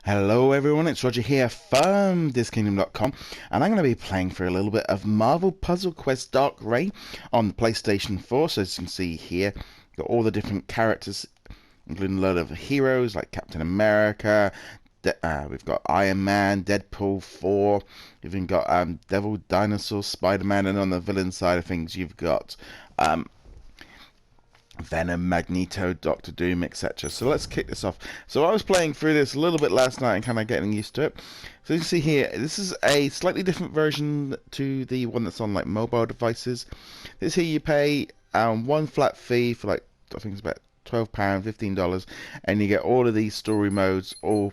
Hello everyone, it's Roger here from DisKingdom.com, and I'm going to be playing for a little bit of Marvel Puzzle Quest Dark Reign on the PlayStation 4. So as you can see here, got all the different characters, including a lot of heroes like Captain America, we've got Iron Man, Deadpool 4, you've even got Devil Dinosaur, Spider-Man, and on the villain side of things you've got Venom, Magneto, Doctor Doom, etc. So let's kick this off. So I was playing through this a little bit last night and kind of getting used to it. So you can see here, this is a slightly different version to the one that's on like mobile devices. This here you pay one flat fee for like, I think it's about £12, $15, and you get all of these story modes all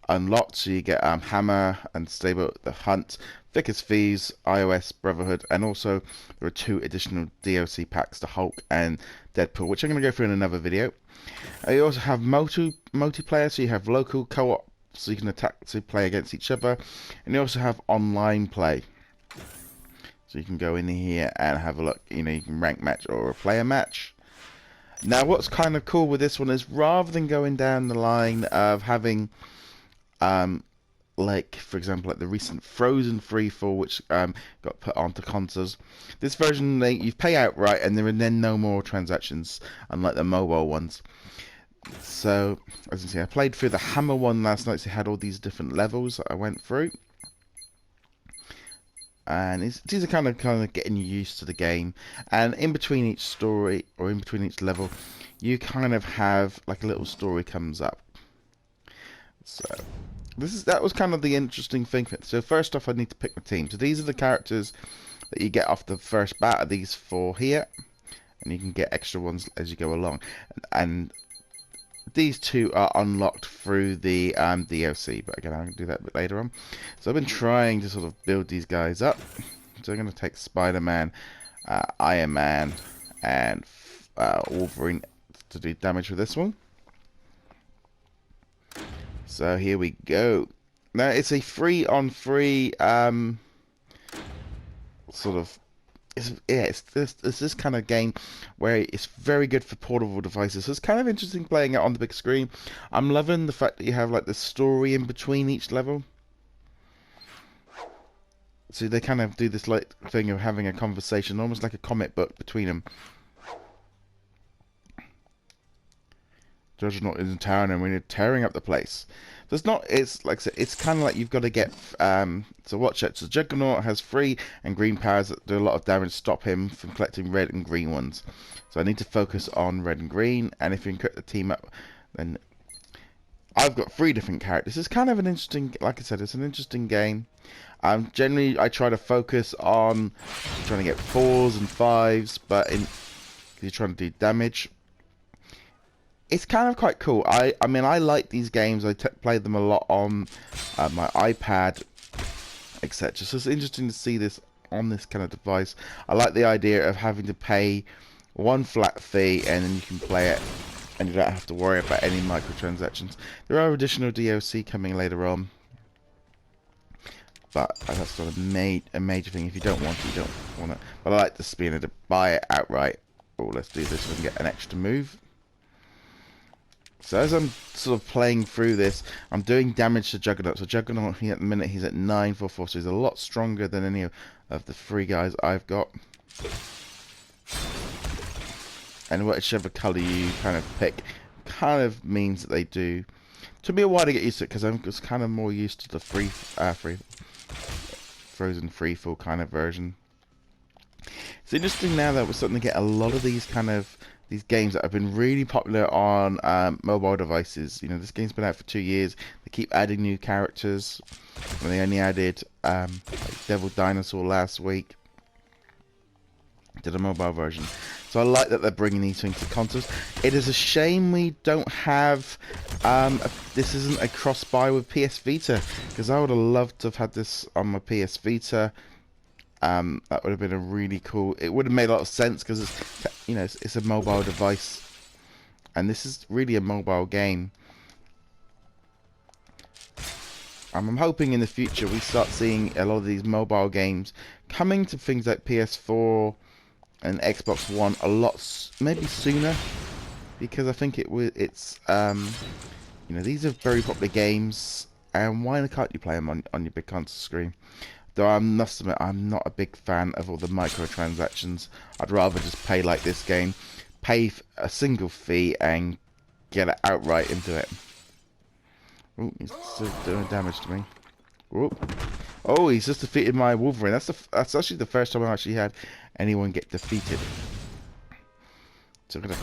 unlocked. So you get Hammer and Stable the Hunt, Thick as Thieves, iOS Brotherhood, and also there are 2 additional DLC packs to Hulk and Deadpool, which I'm going to go through in another video. You also have multiplayer, so you have local co-op, so you can play against each other, and you also have online play. So you can go in here and have a look. You know, you can rank match or a player match. Now, what's kind of cool with this one is rather than going down the line of having like for example like the recent Frozen Freefall, which got put onto consoles, this version you pay outright and there are then no more transactions, unlike the mobile ones. So as you can see, I played through the Hammer one last night, so it had all these different levels that I went through, and these are kind of getting you used to the game. And in between each story, or in between each level, you kind of have like a little story comes up. So that was kind of the interesting thing. So first off, I need to pick my team. So these are the characters that you get off the first bat of these 4 here, and you can get extra ones as you go along. And these 2 are unlocked through the DLC, but again, I'm going to do that a bit later on. So I've been trying to sort of build these guys up. So I'm going to take Spider-Man, Iron Man, and Wolverine to do damage with this one. So here we go. Now it's a free on free sort of, it's this kind of game where it's very good for portable devices. So it's kind of interesting playing it on the big screen. I'm loving the fact that you have like the story in between each level. So they kind of do this like thing of having a conversation, almost like a comic book between them. Juggernaut is in town and we're tearing up the place. So it's like I said, it's kind of like you've got to get, so watch it. So Juggernaut has 3 and green powers that do a lot of damage, stop him from collecting red and green ones. So I need to focus on red and green, and if you can cut the team up, then I've got 3 different characters. It's kind of an interesting, like I said, it's an interesting game. Generally, I try to focus on trying to get 4s and 5s, but you're trying to do damage. It's kind of quite cool. I mean, I like these games. I played them a lot on my iPad, etc. So it's interesting to see this on this kind of device. I like the idea of having to pay 1 flat fee and then you can play it and you don't have to worry about any microtransactions. There are additional DLC coming later on, but that's not a major thing. If you don't want it, you don't want it. But I like to be able to buy it outright. Oh, let's do this and get an extra move. So as I'm sort of playing through this, I'm doing damage to Juggernaut. So Juggernaut here at the minute, he's at 944, so he's a lot stronger than any of the 3 guys I've got. And whichever colour you kind of pick kind of means that they do. It took me a while to get used to it because I'm just kind of more used to the Frozen Freefall kind of version. It's interesting now that we're starting to get a lot of these games that have been really popular on mobile devices. You know, this game's been out for 2 years. They keep adding new characters. And they only added like Devil Dinosaur last week to the mobile version. So I like that they're bringing these things to consoles. It is a shame we don't have this isn't a cross-buy with PS Vita, because I would have loved to have had this on my PS Vita. That would have been a really cool. It would have made a lot of sense because it's, you know, it's a mobile device, and this is really a mobile game. I'm hoping in the future we start seeing a lot of these mobile games coming to things like PS4 and Xbox One a lot, maybe sooner, because I think it's you know, these are very popular games and why can't you play them on your big console screen? Though I must admit, I'm not a big fan of all the microtransactions. I'd rather just pay like this game, pay a single fee and get it outright into it. Oh, he's still doing damage to me. Oh, he's just defeated my Wolverine. That's actually the first time I actually had anyone get defeated. So I'm gonna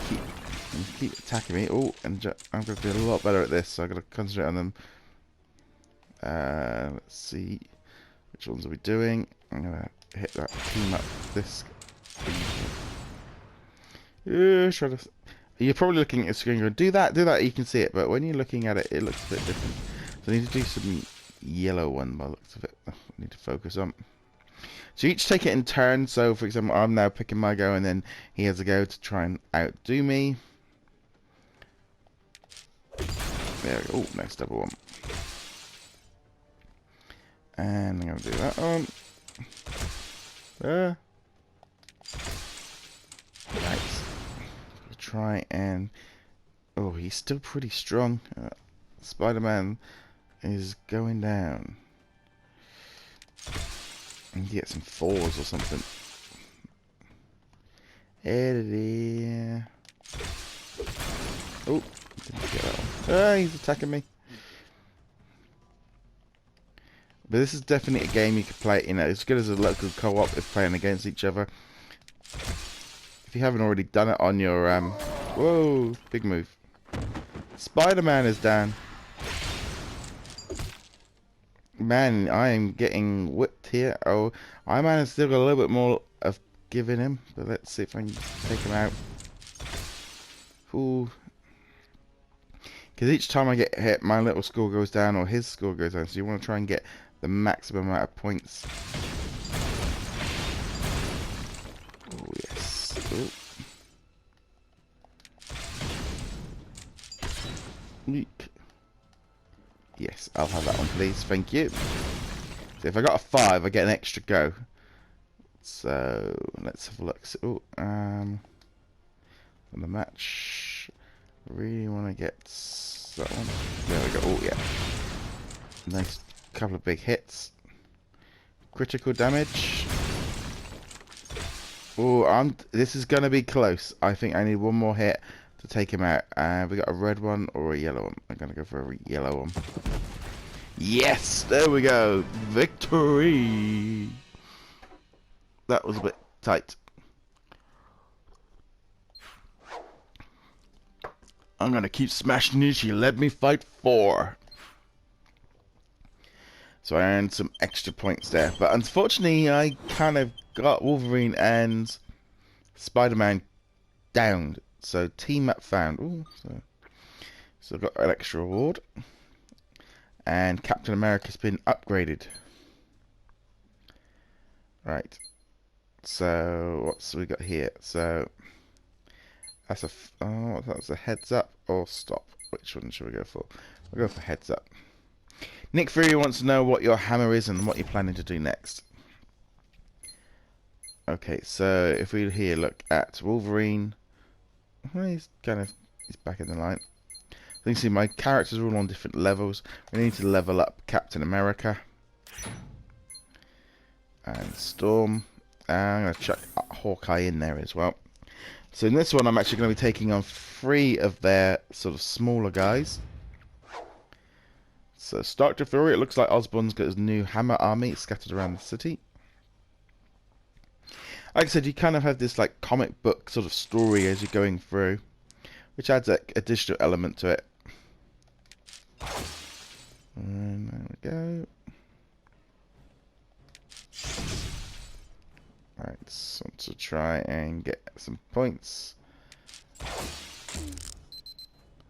keep attacking me. Oh, and I'm gonna do a lot better at this. So I'm gonna concentrate on them. Let's see, which ones are we doing? I'm gonna hit that team up. This. Try to. You're probably looking at the screen going, do that. You can see it, but when you're looking at it, it looks a bit different. So I need to do some yellow one by the looks of it. I need to focus on. So each take it in turn. So for example, I'm now picking my go, and then he has a go to try and outdo me. There we go. Oh, nice double one. And I'm gonna do that one. Nice. Try and he's still pretty strong. Spider-Man is going down. And get some fours or something. Oh, didn't get that one. He's attacking me. But this is definitely a game you could play, you know, as good as a local co-op if playing against each other. If you haven't already done it on your whoa, big move. Spider-Man is down. Man, I am getting whipped here. Oh, Iron Man has still got a little bit more of giving him, but let's see if I can take him out. Ooh. Because each time I get hit, my little score goes down or his score goes down, so you want to try and get the maximum amount of points. Oh, yes. Oh. Leak. Yes, I'll have that one, please. Thank you. So if I got a 5, I get an extra go. So let's have a look. So, on the match, I really want to get that one. There we go. Oh yeah, nice couple of big hits. Critical damage. Oh, this is gonna be close. I think I need one more hit to take him out. We got a red one or a yellow one. I'm gonna go for a yellow one. Yes, there we go. Victory. That was a bit tight. I'm gonna keep smashing you. She let me fight 4. So I earned some extra points there. But unfortunately, I kind of got Wolverine and Spider-Man downed. So team up found. Ooh, so I got an extra reward. And Captain America's been upgraded. Right. So what's we got here? So that's that's a heads up or stop. Which one should we go for? We'll go for heads up. Nick Fury wants to know what your hammer is and what you're planning to do next. Okay, so if we here look at Wolverine, well, he's back in the line. So you can see my characters are all on different levels. We need to level up Captain America and Storm. And I'm going to chuck Hawkeye in there as well. So in this one, I'm actually going to be taking on 3 of their sort of smaller guys. So Stark to Fury, it looks like Osborn's got his new hammer army scattered around the city. Like I said, you kind of have this like comic book sort of story as you're going through, which adds an additional element to it. And there we go. Right, so to try and get some points.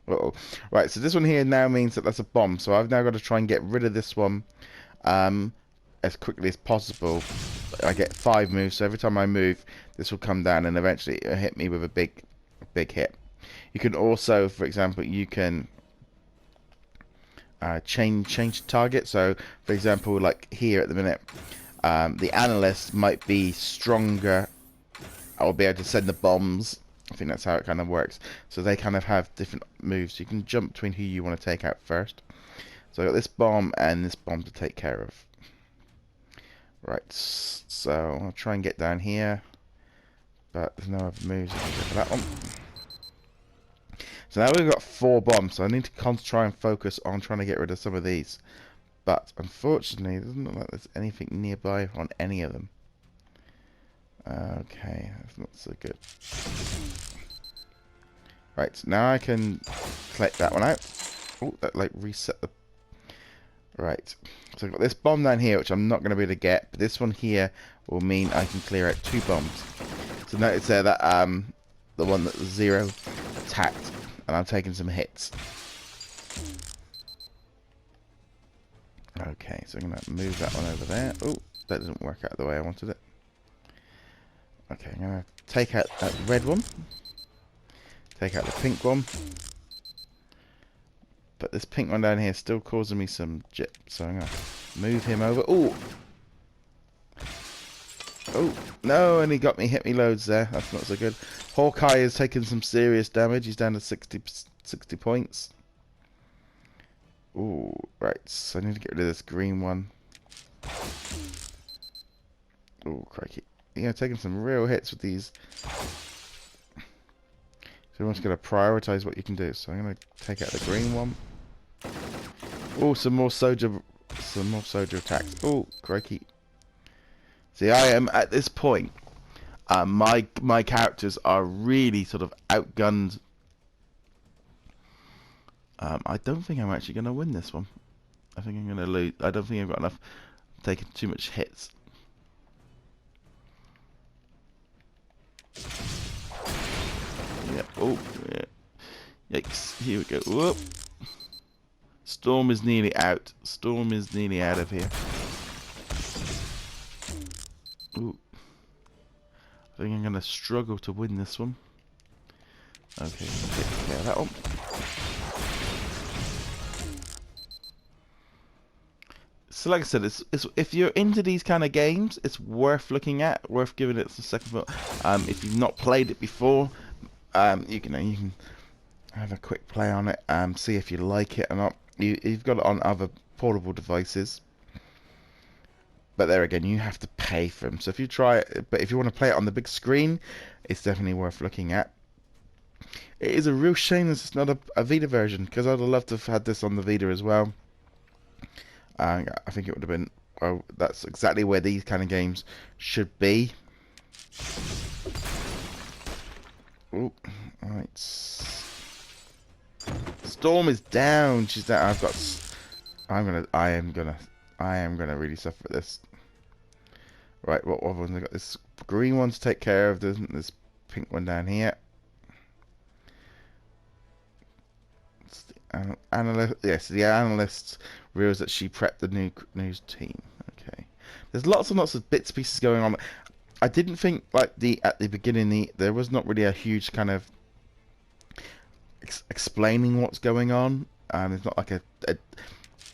Uh-oh. Right, so this one here now means that that's a bomb. So I've now got to try and get rid of this one as quickly as possible. I get 5 moves, so every time I move, this will come down and eventually it'll hit me with a big hit. You can also, for example, you can change target. So, for example, like here at the minute, the analyst might be stronger. I'll be able to send the bombs. I think that's how it kind of works. So they kind of have different moves. You can jump between who you want to take out first. So I got this bomb and this bomb to take care of. Right, so I'll try and get down here, but there's no other moves I can do for that one. So now we've got 4 bombs, so I need to try and focus on trying to get rid of some of these. But unfortunately, it doesn't look like there's anything nearby on any of them. Okay, that's not so good. Right, so now I can collect that one out. Oh, that like reset the... Right, so I've got this bomb down here, which I'm not going to be able to get, but this one here will mean I can clear out 2 bombs. So notice there that the one that was 0 attacked, and I'm taking some hits. Okay, so I'm going to move that one over there. Oh, that didn't work out the way I wanted it. Okay, I'm going to take out that red one. Take out the pink one. But this pink one down here is still causing me some jip, so I'm going to move him over. Oh! Oh, no, and he got me, hit me loads there. That's not so good. Hawkeye has taken some serious damage. He's down to 60 points. Ooh, right, so I need to get rid of this green one. Ooh, crikey. Yeah, taking some real hits with these. So everyone's going to prioritize what you can do. So I'm going to take out the green one. Oh, some more soldier attacks. Oh, crikey. See, I am at this point. My characters are really sort of outgunned. I don't think I'm actually going to win this one. I think I'm going to lose. I don't think I've got enough. Taking too much hits. Yeah. Oh, yeah. Yikes. Here we go. Whoop. Storm is nearly out. Storm is nearly out of here. Ooh. I think I'm going to struggle to win this one. Okay, take care of that one. So like I said, it's if you're into these kind of games, it's worth looking at, worth giving it a second thought. If you've not played it before, you can have a quick play on it, see if you like it or not. You've got it on other portable devices, but there again, you have to pay for them. So if you try it, but if you want to play it on the big screen, it's definitely worth looking at. It is a real shame that it's not a Vita version, because I'd have loved to have had this on the Vita as well. I think it would have been, well, that's exactly where these kind of games should be. Oh, right. Storm is down. She's down. I am gonna really suffer at this. Right, what other ones? I got this green one to take care of. There's this pink one down here. It's the analyst. Yes, the analyst reveals that she prepped the news team. Okay. There's lots and lots of bits and pieces going on. I didn't think like at the beginning there was not really a huge kind of explaining what's going on. There's not like a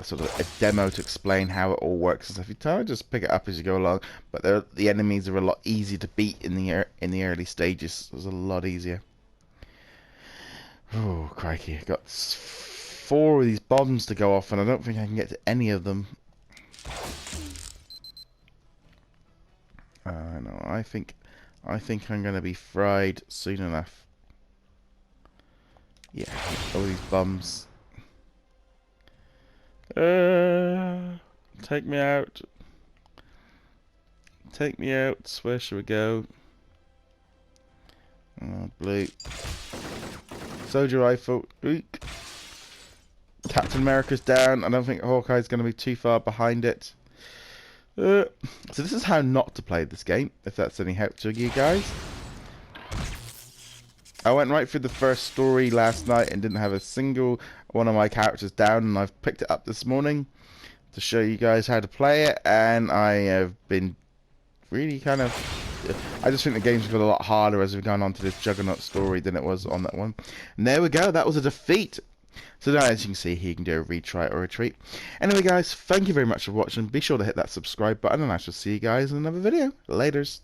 sort of a demo to explain how it all works and stuff. You try to just pick it up as you go along, but the enemies are a lot easier to beat in the early stages. It was a lot easier. Oh crikey! I got 4 of these bombs to go off, and I don't think I can get to any of them. No, I think I'm gonna be fried soon enough. Yeah, all these bombs. Take me out. Take me out. Where should we go? Blue. Soldier rifle. Eek. Captain America's down. I don't think Hawkeye's going to be too far behind it. So this is how not to play this game, if that's any help to you guys. I went right through the first story last night and didn't have a single one of my characters down, and I've picked it up this morning to show you guys how to play it, and I have been really kind of... I just think the game's got a lot harder as we've gone on to this Juggernaut story than it was on that one. And there we go, that was a defeat. So now, as you can see here, you can do a retry or retreat. Anyway guys, thank you very much for watching. Be sure to hit that subscribe button, and I shall see you guys in another video. Laters.